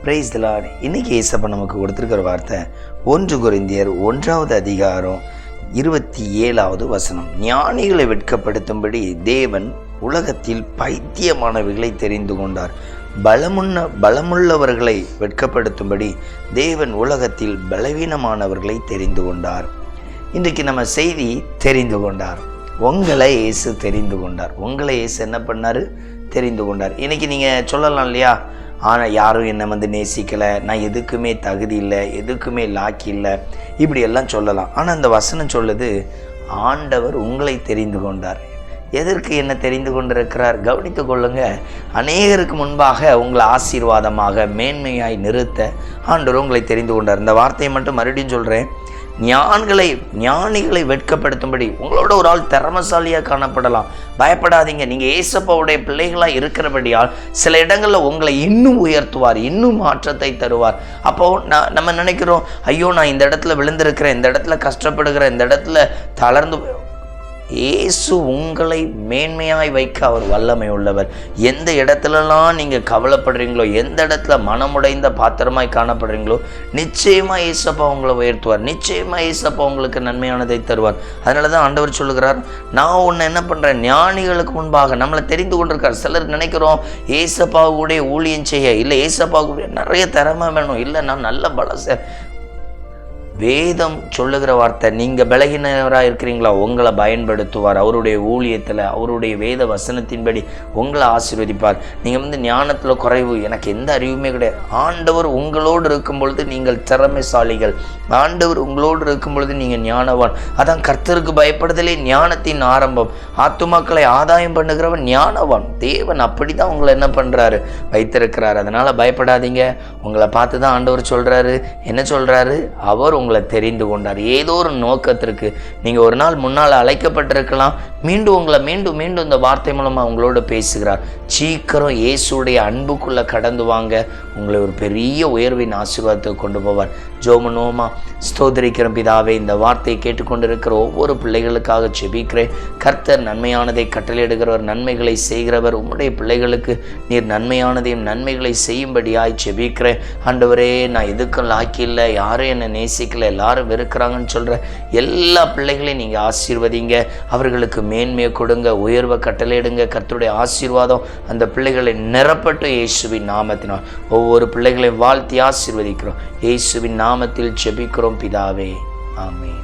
Praise the Lord. இன்னைக்கு ஏசப்பா நமக்கு கொடுத்திருக்கிற வார்த்தை 1 கொரிந்தியர் 1வது அதிகாரம் 27வது வசனம். ஞானிகளை வெட்கப்படுத்தும்படி தேவன் உலகத்தில் பைத்தியமானவைகளை தெரிந்து கொண்டார். பலமுள்ளவர்களை வெட்கப்படுத்தும்படி தேவன் உலகத்தில் பலவீனமானவர்களை தெரிந்து கொண்டார். இன்றைக்கு நம்ம செய்தி தெரிந்து கொண்டார். உங்களை இயேசு தெரிந்து கொண்டார். உங்களை இயேசு என்ன பண்ணார்? தெரிந்து கொண்டார். இன்னைக்கு நீங்கள் சொல்லலாம் இல்லையா, ஆனால் யாரும் என்னை நேசிக்கலை, நான் எதுக்குமே தகுதி இல்லை, எதுக்குமே லாக்கி இல்லை, இப்படியெல்லாம் சொல்லலாம். ஆனால் அந்த வசனம் சொல்லுது, ஆண்டவர் உங்களை தெரிந்து கொண்டார். எதற்கு என்ன தெரிந்து கொண்டிருக்கிறார்? கவனித்து கொள்ளுங்க. அநேகருக்கு முன்பாக உங்களை ஆசீர்வாதமாக மேன்மையாய் நிறுத்த ஆண்டவர் உங்களை தெரிந்து கொண்டார். இந்த வார்த்தையை மட்டும் மறுபடியும் சொல்கிறேன். ஞானிகளை வெட்கப்படுத்தும்படி உங்களோட ஒரு ஆள் திறமசாலியாக காணப்படலாம். பயப்படாதீங்க. நீங்கள் ஏசப்பாவுடைய பிள்ளைகளாக இருக்கிறபடியால் சில இடங்களில் உங்களை இன்னும் உயர்த்துவார், இன்னும் மாற்றத்தை தருவார். அப்போது நம்ம நினைக்கிறோம், ஐயோ நான் இந்த இடத்துல விழுந்திருக்கிறேன், இந்த இடத்துல கஷ்டப்படுகிறேன், இந்த இடத்துல தளர்ந்து. இயேசு உங்களை மேன்மையாய் வைக்க அவர் வல்லமை உள்ளவர். எந்த இடத்துலலாம் நீங்கள் கவலைப்படுறீங்களோ, எந்த இடத்துல மனமுடைந்த பாத்திரமாய் காணப்படுறீங்களோ, நிச்சயமாக இயேசப்பா உங்களை உயர்த்துவார். நிச்சயமாக இயேசப்பா உங்களுக்கு நன்மையானதை தருவார். அதனால தான் ஆண்டவர் சொல்லுகிறார், நான் உன்னை என்ன பண்ணுறேன், ஞானிகளுக்கு முன்பாக நம்மளை தெரிந்து கொண்டிருக்கார். சிலர் நினைக்கிறோம் இயேசப்பாவுடைய ஊழியம் செய்ய, இல்லை இயேசப்பாவுடைய நிறைய திறமை வேணும், இல்லை நான் நல்ல பலச. வேதம் சொல்லுகிற வார்த்தை, நீங்கள் பலகீனராக இருக்கிறீங்களா, உங்களை பயன்படுத்துவார். அவருடைய ஊழியத்தில், அவருடைய வேத வசனத்தின்படி உங்களை ஆசீர்வதிப்பார். நீங்கள் ஞானத்தில் குறைவு, எனக்கு எந்த அறிவுமே கிடையாது. ஆண்டவர் உங்களோடு இருக்கும் பொழுது நீங்கள் திறமைசாலிகள். ஆண்டவர் உங்களோடு இருக்கும் பொழுது நீங்கள் ஞானவான். அதான் கர்த்தருக்கு பயப்படுதலே ஞானத்தின் ஆரம்பம். ஆத்துமாக்களை ஆதாயம் பண்ணுகிறவன் ஞானவான். தேவன் அப்படி தான் உங்களை என்ன பண்ணுறாரு, வைத்திருக்கிறார். அதனால் பயப்படாதீங்க. உங்களை பார்த்து தான் ஆண்டவர் சொல்கிறாரு. என்ன சொல்கிறாரு? அவர் உங்களை தெரிந்து கொண்டார். ஏதோ ஒரு நோக்கத்திற்கு. நீங்கள் ஒரு நாள் முன்னால் அழைக்கப்பட்டிருக்கலாம். மீண்டும் இந்த வார்த்தை மூலமாக உங்களோட பேசுகிறார். சீக்கிரம் இயேசுடைய அன்புக்குள்ளே கடந்து வாங்க. உங்களை ஒரு பெரிய உயர்வின் ஆசீர்வாதத்தை கொண்டு போவார். ஜோமனோமா ஸ்தோத்திரிக்கிற பிதாவே, இந்த வார்த்தையை கேட்டுக்கொண்டிருக்கிற ஒவ்வொரு பிள்ளைகளுக்காக செபிக்கிறேன். கர்த்தர் நன்மையானதை கட்டளையிடுகிறவர், நன்மைகளை செய்கிறவர். உம்முடைய பிள்ளைகளுக்கு நீர் நன்மையானதையும் நன்மைகளை செய்யும்படியாய் செபிக்கிறேன். ஆண்டவரே, நான் எதுக்கும் லாக்கி இல்லை, யாரும் என்னை நேசிக்கலை, எல்லாரும் வெறுக்கிறாங்கன்னு சொல்கிற எல்லா பிள்ளைகளையும் நீங்கள் ஆசீர்வதிங்க. அவர்களுக்கு மேன்மையை கொடுங்க, உயர்வை கட்டளையிடுங்க. கர்த்தருடைய ஆசீர்வாதம் அந்த பிள்ளைகளை நிரப்பட்டு இயேசுவின் நாமத்தினால் ஒவ்வொரு பிள்ளைகளையும் வாழ்த்தி ஆசீர்வதிக்கிறோம். இயேசுவின் நாமத்தில் ஜெபிக்கிறோம் பிதாவே, ஆமென்.